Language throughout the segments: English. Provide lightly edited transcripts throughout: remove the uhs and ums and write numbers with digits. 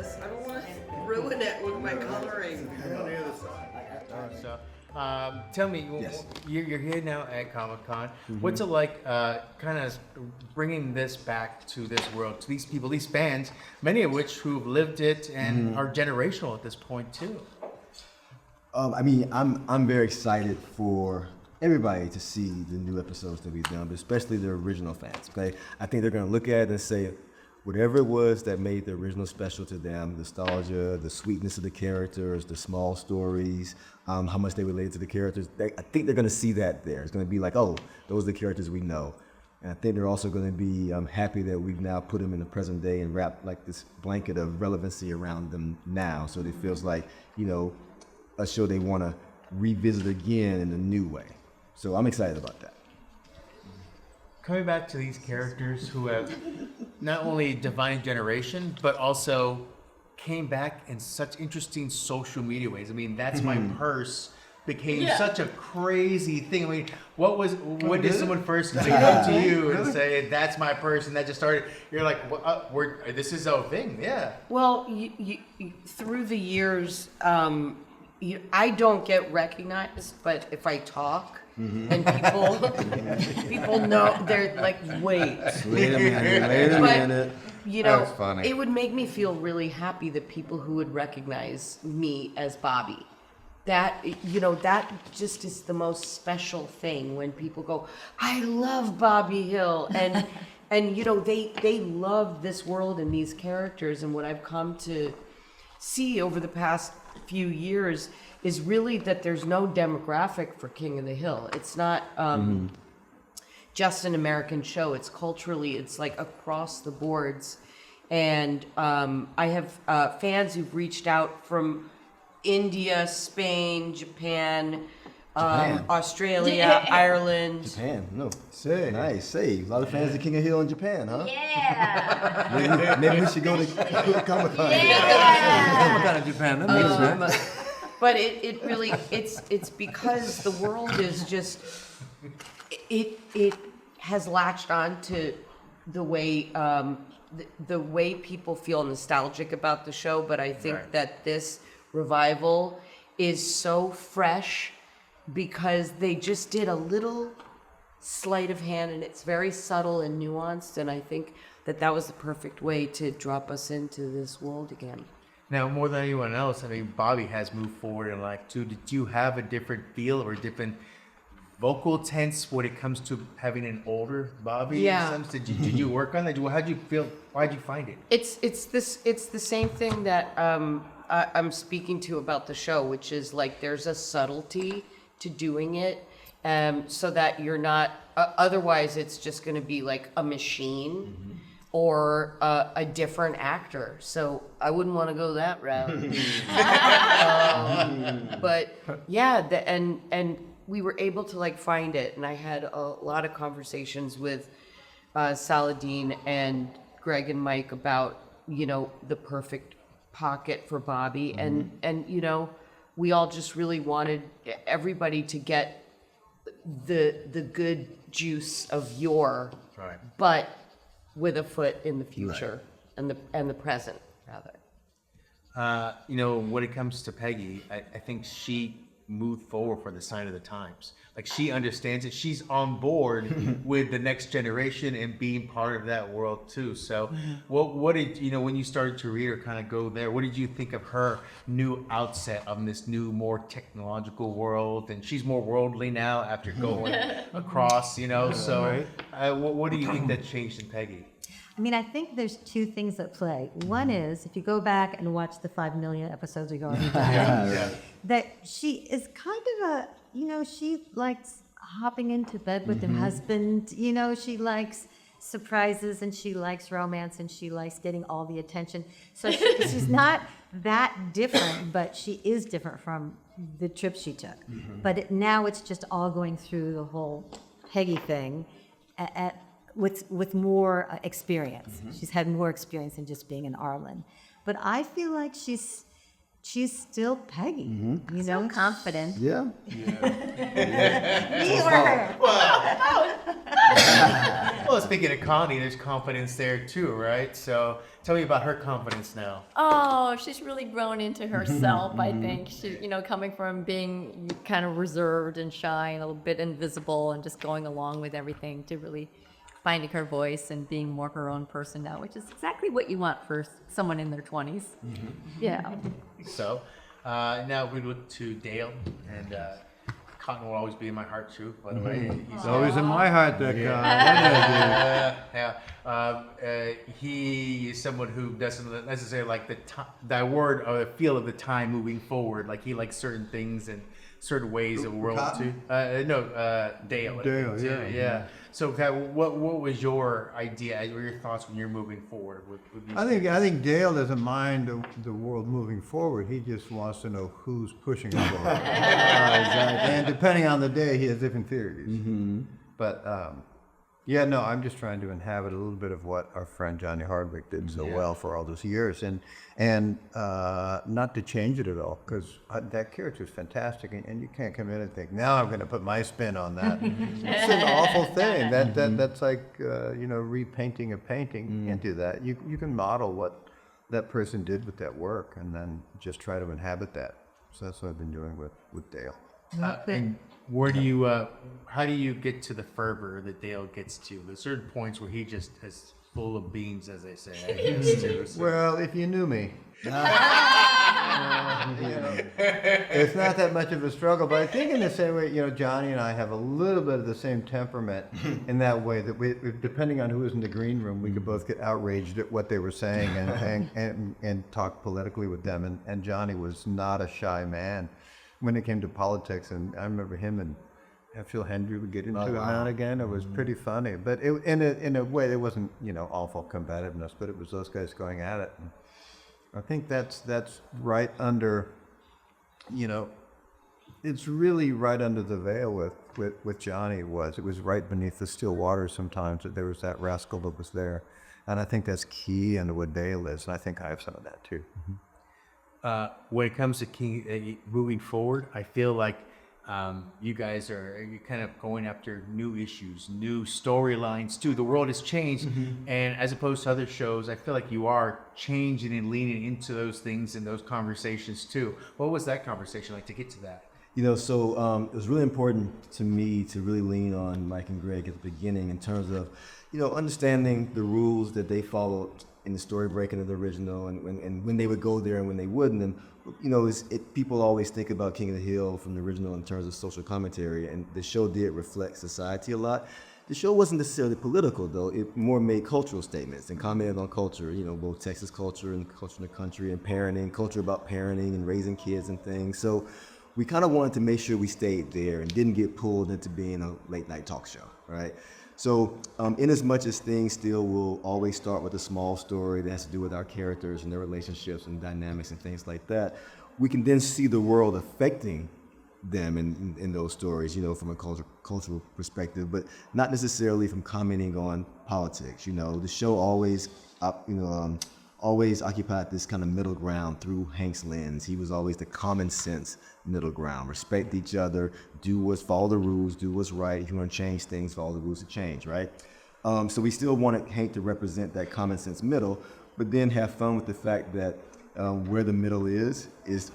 this. I don't want to ruin it with my coloring. So, tell me, Yes. you're here now at Comic-Con. What's it like kind of bringing this back to this world, to these people, these fans, many of which who've lived it and are generational at this point too? I mean, I'm very excited for everybody to see the new episodes that we've done, but especially the original fans. Okay, I think they're gonna look at it and say, whatever it was that made the original special to them, nostalgia, the sweetness of the characters, the small stories, how much they related to the characters, I think they're gonna see that there. It's gonna be like, oh, those are the characters we know. And I think they're also gonna be happy that we've now put them in the present day and wrapped like this blanket of relevancy around them now. So it feels like, you know, a show they wanna revisit again in a new way. So I'm excited about that. Coming back to these characters who have not only defined a generation, but also came back in such interesting social media ways. I mean, That's My Purse became such a crazy thing. I mean, when did someone first come to you and say, that's my purse, and that just started, you're like, this is a thing, yeah. Well, you, through the years, I don't get recognized, but if I talk, and people know, they're like, wait a minute. You know, That's funny. It would make me feel really happy that people who would recognize me as Bobby. That, you know, that just is the most special thing when people go, I love Bobby Hill. And you know, they love this world and these characters. And what I've come to see over the past few years is really that there's no demographic for King of the Hill. It's not just an American show. It's culturally, it's like across the boards. And I have fans who've reached out from India, Spain, Japan, Australia, Ireland. Japan, no. Say. Nice, say. A lot of fans of King of Hill in Japan, huh? Yeah. Maybe we should go to Comic-Con. Comic-Con in Japan, that makes sense. But it really, it's because the world is just, it has latched on to the way, the way people feel nostalgic about the show. But I think that this revival is so fresh because they just did a little sleight of hand, and it's very subtle and nuanced. And I think that was the perfect way to drop us into this world again. Now, more than anyone else, I mean, Bobby has moved forward in life too. Did you have a different feel or a different vocal tense when it comes to having an older Bobby? Yeah. In a sense? Did you work on that? How'd you feel? Why'd you find it? It's the same thing that I'm speaking to about the show, which is like there's a subtlety to doing it, so that you're not. Otherwise, it's just going to be like a machine. Or a different actor, so I wouldn't want to go that route. But yeah, and we were able to like find it, and I had a lot of conversations with Saladin and Greg and Mike about, you know, the perfect pocket for Bobby, and you know, we all just really wanted everybody to get the good juice of yore, but with a foot in the future and the present, rather. You know, when it comes to Peggy, I think she moved forward for the sign of the times. Like, she understands it. She's on board with the next generation and being part of that world too. So what did, you know, when you started to read or kind of go there, what did you think of her new outset on this new, more technological world? And she's more worldly now after going across, you know, so what do you think that changed in Peggy? I mean, I think there's two things at play. One is, if you go back and watch the 5 million episodes we've already done, that she is kind of a, you know, she likes hopping into bed with her husband. You know, she likes surprises, and she likes romance, and she likes getting all the attention. So she's not that different, but she is different from the trip she took. But now it's just all going through the whole Peggy thing with more experience. She's had more experience than just being in Arlen. But I feel like she's she's still Peggy. You So know, confident. Yeah. me or her. Well, speaking of Connie, there's confidence there too, right? So tell me about her confidence now. Oh, she's really grown into herself, I think. She, coming from being kind of reserved and shy and a little bit invisible and just going along with everything to really finding her voice and being more her own person now, which is exactly what you want for someone in their 20s. Yeah. So now we look to Dale, and Cotton will always be in my heart too, by the way. It's always in my heart, that guy. He is someone who doesn't necessarily like that word or the feel of the time moving forward. Like he likes certain things and certain ways of the world too. Dale. Dale, yeah. So, what was your idea or your thoughts when you're moving forward with these I think Dale doesn't mind the world moving forward. He just wants to know who's pushing it forward. Exactly. And depending on the day, he has different theories. But I'm just trying to inhabit a little bit of what our friend Johnny Hardwick did so well for all those years, and not to change it at all, because that character is fantastic, and you can't come in and think, now I'm going to put my spin on that. It's an awful thing. That's like repainting a painting. You can't do that. You can model what that person did with that work, and then just try to inhabit that. So that's what I've been doing with Dale. and where do you how do you get to the fervor that Dale gets to? There's certain points where he just is full of beans, as they say. I guess, too, so. Well, if you knew me, it's not that much of a struggle. But I think in the same way, Johnny and I have a little bit of the same temperament in that way that we, depending on who was in the green room, we could both get outraged at what they were saying and talk politically with them. And Johnny was not a shy man when it came to politics. And I remember him and Phil Hendry would get into it now and again. It was pretty funny, but in a way, it wasn't awful combativeness, but it was those guys going at it. And I think that's right under, it's really right under the veil with Johnny. It was right beneath the still waters sometimes that there was that rascal that was there, and I think that's key into what Dale is, and I think I have some of that too. When it comes to moving forward, I feel like you guys are kind of going after new issues, new storylines too. The world has changed, and as opposed to other shows, I feel like you are changing and leaning into those things and those conversations too. What was that conversation like to get to that? So it was really important to me to really lean on Mike and Greg at the beginning in terms of, understanding the rules that they followed in the story breaking of the original, and when they would go there and when they wouldn't. And people always think about King of the Hill from the original in terms of social commentary, and the show did reflect society a lot. The show wasn't necessarily political, though. It more made cultural statements and commented on culture, both Texas culture and culture in the country, and parenting, culture about parenting and raising kids and things. So we kind of wanted to make sure we stayed there and didn't get pulled into being a late night talk show, right? So in as much as things still will always start with a small story that has to do with our characters and their relationships and dynamics and things like that, we can then see the world affecting them in those stories, from a cultural perspective, but not necessarily from commenting on politics. The show always, always occupied this kind of middle ground through Hank's lens. He was always the common sense middle ground. Respect each other, follow the rules, do what's right. If you want to change things, follow the rules to change, right? So we still wanted Hank to represent that common sense middle, but then have fun with the fact that where the middle is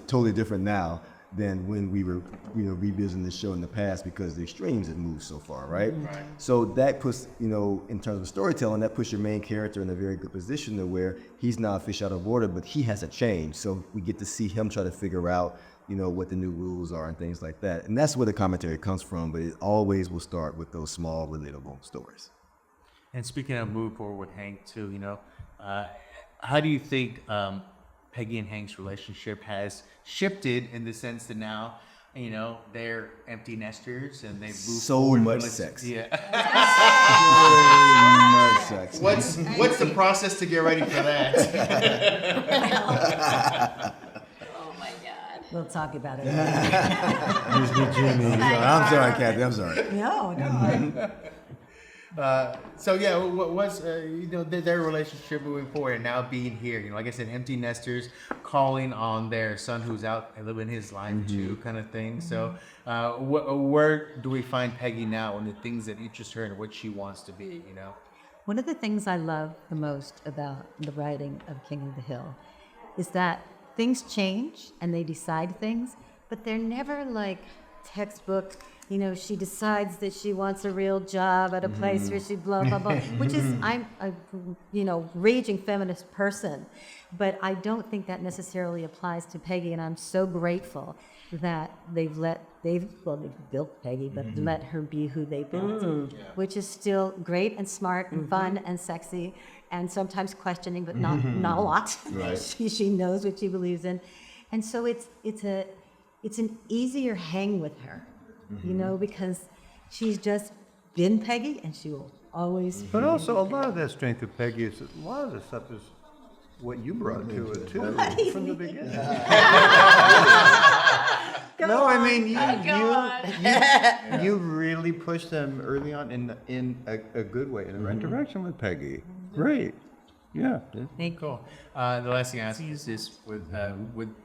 totally different now than when we were, revisiting the show in the past, because the extremes have moved so far, right? So that puts, in terms of storytelling, that puts your main character in a very good position to where he's not a fish out of water, but he has a change. So we get to see him try to figure out, what the new rules are and things like that. And that's where the commentary comes from, but it always will start with those small, relatable stories. And speaking of move forward with Hank too, how do you think Peggy and Hank's relationship has shifted in the sense that now, they're empty nesters and they move so forward much from sex. Yeah. So much sex. What's the process to get ready for that? Oh my God. We'll talk about it. I'm sorry, Kathy. I'm sorry. No. So yeah, what was their relationship moving forward, and now being here? Like I said, empty nesters calling on their son who's out and living his life too, kind of thing. So where do we find Peggy now, and the things that interest her and what she wants to be? One of the things I love the most about the writing of King of the Hill is that things change and they decide things, but they're never like textbook. She decides that she wants a real job at a place where she blah, blah, blah, which is, I'm a, raging feminist person, but I don't think that necessarily applies to Peggy, and I'm so grateful that they've built Peggy, but let her be who they built, which is still great and smart and fun and sexy and sometimes questioning, but not a lot. Right. She knows what she believes in. And so it's an easier hang with her, because she's just been Peggy and she will always But also, a lot of that strength of Peggy is a lot of the stuff is what you brought to it too from the beginning. No, I mean you really pushed them early on in a good way, in the right direction with Peggy. Great, yeah. Cool. The last thing I ask you is this: with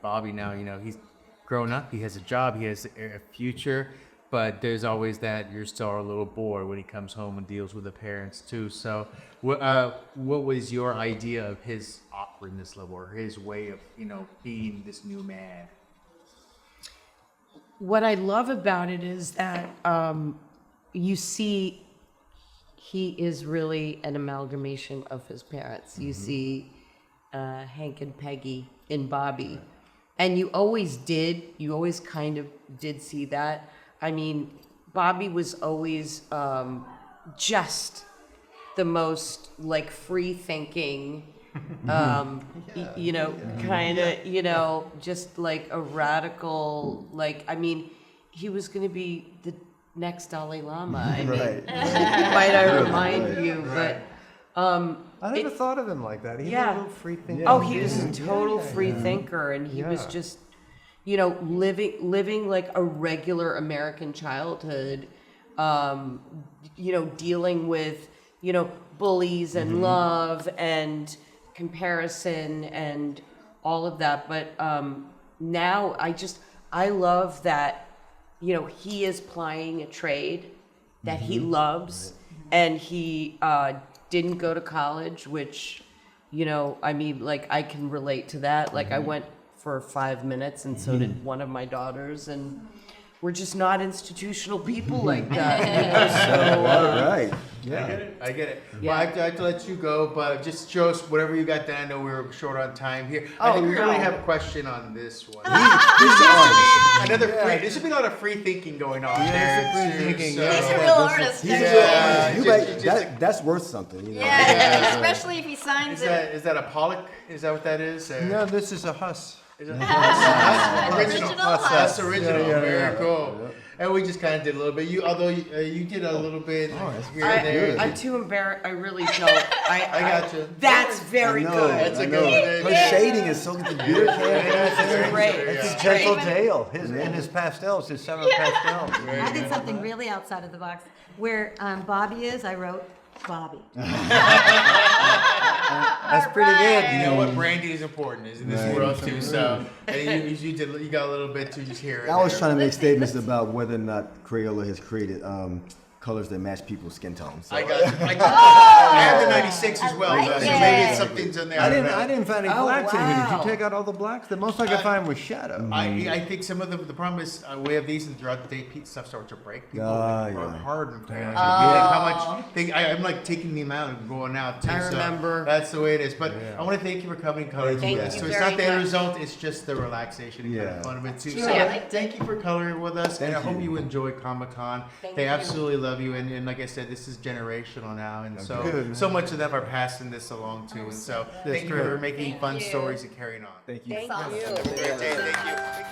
Bobby now, he's grown up, he has a job, he has a future, but there's always that you're still a little bored when he comes home and deals with the parents too. So, what was your idea of his awkwardness level, or his way of being this new man? What I love about it is that you see he is really an amalgamation of his parents. You see Hank and Peggy in Bobby. And you always kind of did see that. I mean, Bobby was always just the most like free thinking, just like a radical, he was going to be the next Dalai Lama. Might I remind you, but I never thought of him like that. He was a little free thinker. Oh, he was a total free thinker, and he was just, living like a regular American childhood, dealing with, bullies and love and comparison and all of that. But now I love that, he is plying a trade that he loves, and he didn't go to college, which, I can relate to that. Like, I went for 5 minutes, and so did one of my daughters, and we're just not institutional people like that. So, Right. Yeah. I get it. Yeah. Well, I have to let you go, but just show us whatever you got done. I know we're short on time here. Oh, I think we no. really have a question on this one. He's There should be a lot of free thinking going on there. free too, thinking, so- yeah. He's a real artist. You just- might- that's worth something. Yeah, especially if he signs Is that a Pollock? Is that what that is? Or- No, this is a Huss. Is it original? Original That's original. Yeah, Very cool. And we just kind of did a little bit. Although you did a little bit here and there. I'm too embarrassed. I really don't. I got you. That's very good. That's a good one. Her shading is so good. That's great. It's his gentle tale. His pastels, his summer pastels. I did something really outside of the box. Where Bobby is, I wrote Bobby. That's pretty good. You know what? Branding is important in this world too. So and you got a little bit to just hear it. I was trying to make statements about whether or not Crayola has created colors that match people's skin tones. So. I got you. I have the 96 as well, like so it. maybe something's in there. I didn't find any Oh, blacks in here. Did wow. you take out all the blacks? The most I could find was shadow. I think some of the problem is we have these, and throughout the day, stuff starts to break. People Ah, are yeah. hard and how much I'm like taking them out and going out too. I so remember. that's the way it is. But I want to thank you for coming, coloring. Thank with us. you So it's very not the end much. result; it's just the relaxation and kind of Yeah. fun of it too. Yeah. So thank you for coloring with us, and I Thank hope you. you enjoy Comic-Con. Thank They you. absolutely love you, and like I said, this is generational now, and so Good. so much of them are passing this along too. And so thank you for great. making Thank fun you. stories and carrying on. Thank you. Thank Thank you. you. Have a great day. Thank you.